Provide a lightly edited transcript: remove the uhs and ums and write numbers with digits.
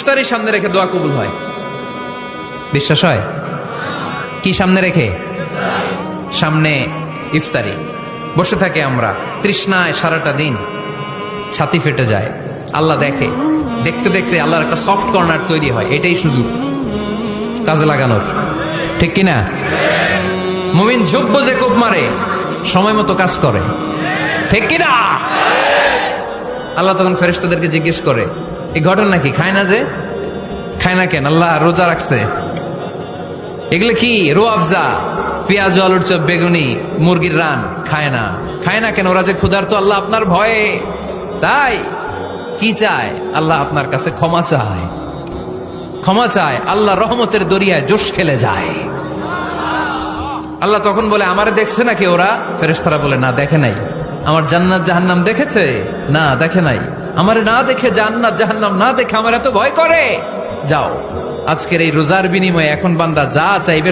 ইফতারি সামনে রেখে দোয়া কবুল হয়। বিশ্বাস হয়? কি সামনে রেখে? সামনে ইফতারি। বসে থাকে আমরা তৃষ্ণায় সারাটা দিন, ছাতি ফেটে যায়। আল্লাহ দেখে, দেখতে দেখতে আল্লাহর একটা সফট কর্নার তৈরি হয়। এটাই সুযোগ কাজে লাগানোর, ঠিক কিনা? মুমিন যোগ্য যে কোপ মারে, সময় মতো কাজ করে, ঠিক কিনা? আল্লাহ তখন ফেরেশতাদেরকে জিজ্ঞেস করে, এই ঘটনা কি? খায় না যে? খায় না কেন? আল্লাহ রোজা রাখছে। এগুলো কি? রোয়াবজা, পেঁয়াজ, আলুর চপ, বেগুনি, মুরগির রান খায় না। খায় না কেন? ওরা যে ক্ষুধার্ত, আল্লাহ আপনার ভয়ে। তাই কি চায়? আল্লাহ আপনার কাছে ক্ষমা চায়। ক্ষমা চায়, আল্লাহ রহমতের দরিয়ায় জোশ খেলে যায়। আল্লাহ তখন বলে, আমারে দেখছে নাকি ওরা? ফেরেশতারা বলে, না দেখে নাই। আমার জান্নাত জাহান্নাম দেখেছে? না দেখে নাই। আমারে না দেখে, জান্নাত জাহান্নাম না দেখে আমার এত ভয় করে? যাও, আজকের এই রোজার বিনিময়ে এখন বান্দা যা চাইবে